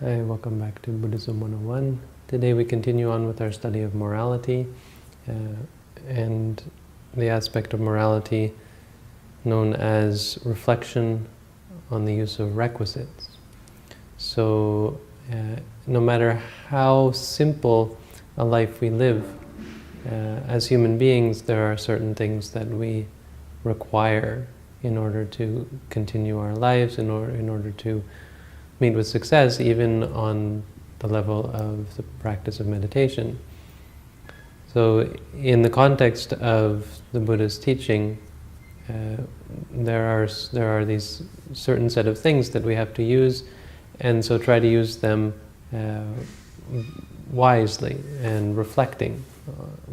Hi, welcome back to Buddhism 101. Today we continue on with our study of morality and the aspect of morality known as reflection on the use of requisites. So no matter how simple a life we live, as human beings there are certain things that we require in order to continue our lives, in order to meet with success, even on the level of the practice of meditation. So in the context of the Buddha's teaching, there are these certain set of things that we have to use, and so try to use them wisely and reflecting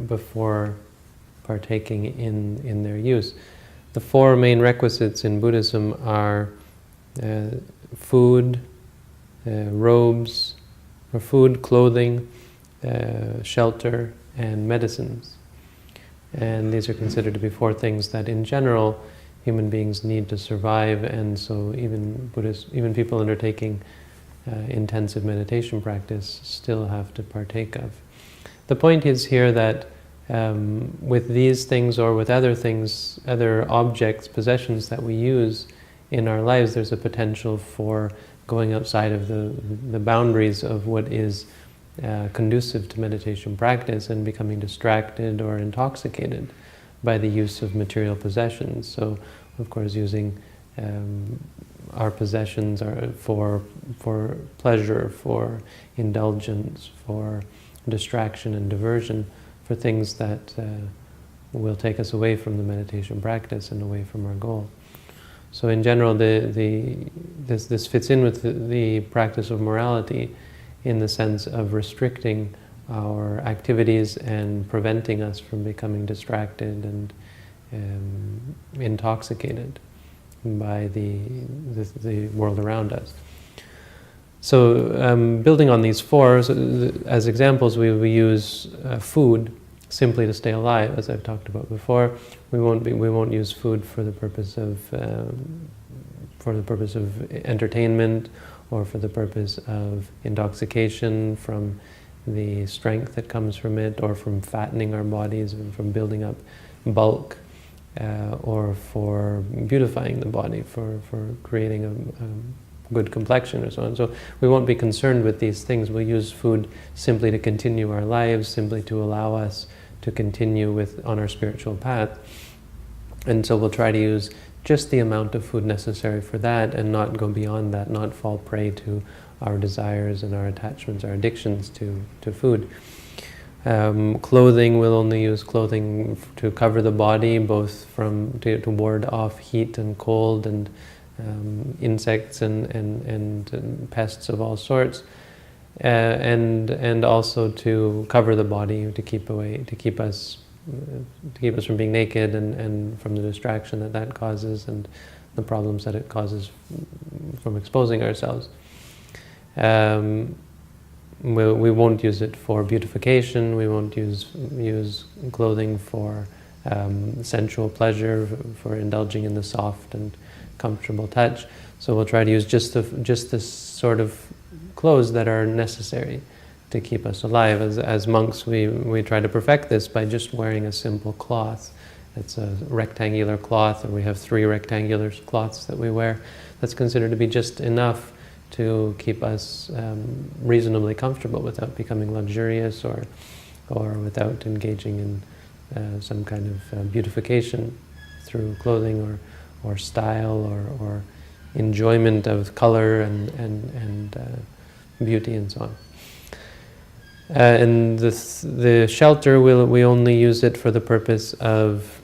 before partaking in their use. The four main requisites in Buddhism are food, robes, or food, clothing, shelter, and medicines. And these are considered to be four things that in general human beings need to survive, and so even people undertaking intensive meditation practice still have to partake of. The point is here that with these things or with other things, other objects, possessions that we use in our lives, there's a potential for going outside of the boundaries of what is conducive to meditation practice and becoming distracted or intoxicated by the use of material possessions. So, of course, using our possessions for pleasure, for indulgence, for distraction and diversion, for things that will take us away from the meditation practice and away from our goal. So in general, this fits in with the practice of morality in the sense of restricting our activities and preventing us from becoming distracted and intoxicated by the world around us. So building on these four, as examples, we use food simply to stay alive, as I've talked about before. We won't use food for the purpose of entertainment or for the purpose of intoxication from the strength that comes from it, or from fattening our bodies, and from building up bulk, or for beautifying the body, for creating a good complexion or so on. So we won't be concerned with these things. We'll use food simply to continue our lives, simply to allow us to continue on our spiritual path. And so we'll try to use just the amount of food necessary for that and not go beyond that, not fall prey to our desires and our attachments, our addictions to food. Clothing, we'll only use clothing to cover the body, both to ward off heat and cold and insects and pests of all sorts, and also to cover the body, to keep us from being naked and from the distraction that causes and the problems that it causes from exposing ourselves. We won't use it for beautification. We won't use clothing for sensual pleasure, for indulging in the soft and comfortable touch. So we'll try to use just the sort of clothes that are necessary to keep us alive. As monks, we try to perfect this by just wearing a simple cloth. It's a rectangular cloth, or we have 3 rectangular cloths that we wear. That's considered to be just enough to keep us reasonably comfortable without becoming luxurious or without engaging in some kind of beautification through clothing or style or enjoyment of color and beauty and so on. And the shelter, we only use it for the purpose of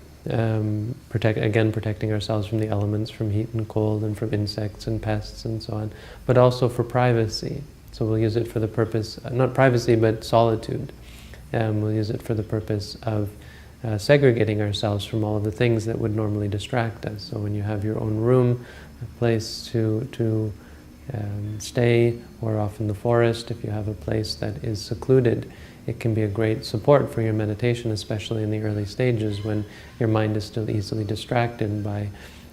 protecting ourselves from the elements, from heat and cold, and from insects and pests and so on, but also for privacy. So we'll use it for the purpose, not privacy, but solitude. We'll use it for the purpose of segregating ourselves from all of the things that would normally distract us. So when you have your own room, a place to stay, or off in the forest, if you have a place that is secluded, it can be a great support for your meditation, especially in the early stages when your mind is still easily distracted by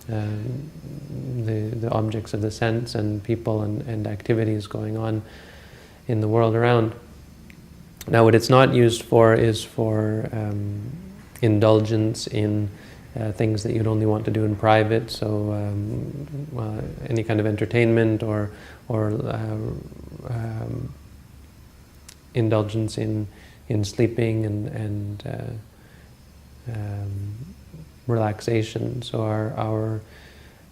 the objects of the sense and people and activities going on in the world around. Now, what it's not used for is for indulgence in things that you'd only want to do in private. So any kind of entertainment or indulgence in sleeping and relaxation. So our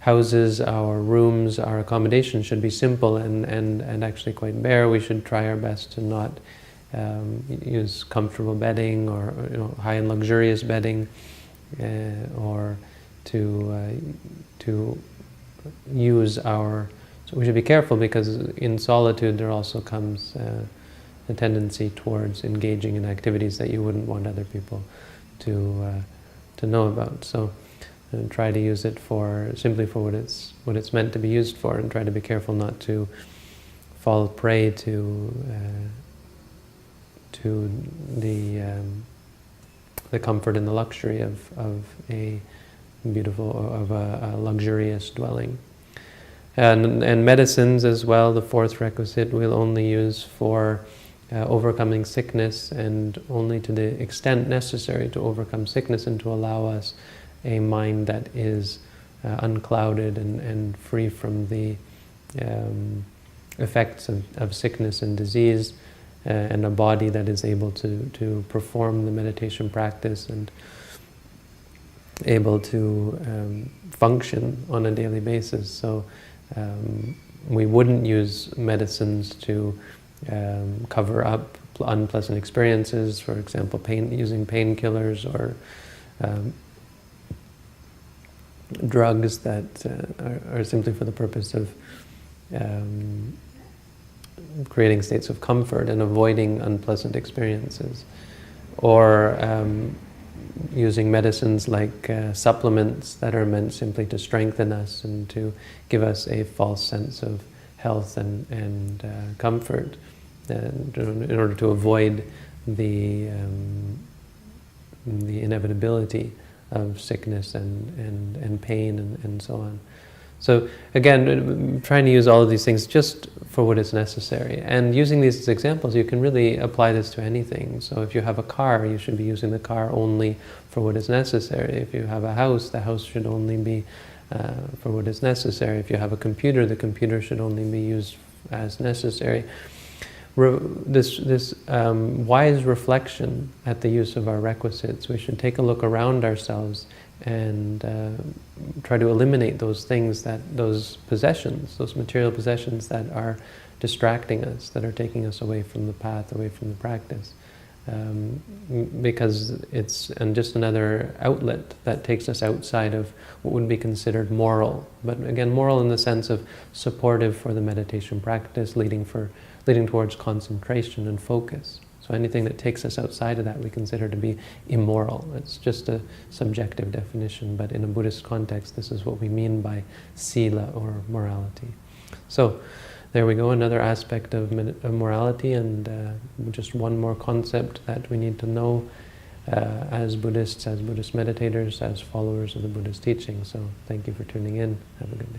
houses, our rooms, our accommodation should be simple and actually quite bare. We should try our best to not use comfortable bedding or high and luxurious bedding, or to use our. So we should be careful, because in solitude there also comes a tendency towards engaging in activities that you wouldn't want other people to know about. So try to use it simply for what it's meant to be used for, and try to be careful not to fall prey to the comfort and the luxury of a luxurious dwelling. And medicines as well, the fourth requisite, we'll only use for overcoming sickness, and only to the extent necessary to overcome sickness and to allow us a mind that is unclouded and free from the effects of sickness and disease, and a body that is able to perform the meditation practice and able to function on a daily basis. So we wouldn't use medicines to cover up unpleasant experiences, for example, using painkillers or drugs that are simply for the purpose of creating states of comfort and avoiding unpleasant experiences, or using medicines like supplements that are meant simply to strengthen us and to give us a false sense of health and comfort, in order to avoid the inevitability of sickness and pain and so on. So again, trying to use all of these things just for what is necessary. And using these as examples, you can really apply this to anything. So if you have a car, you should be using the car only for what is necessary. If you have a house, the house should only be for what is necessary. If you have a computer, the computer should only be used as necessary. This wise reflection at the use of our requisites, we should take a look around ourselves and try to eliminate those things, those possessions, those material possessions that are distracting us, that are taking us away from the path, away from the practice. Because it's just another outlet that takes us outside of what would be considered moral. But again, moral in the sense of supportive for the meditation practice, leading towards concentration and focus. So anything that takes us outside of that we consider to be immoral. It's just a subjective definition, but in a Buddhist context, this is what we mean by sila, or morality. So there we go, another aspect of morality, and just one more concept that we need to know as Buddhists, as Buddhist meditators, as followers of the Buddhist teaching. So thank you for tuning in. Have a good day.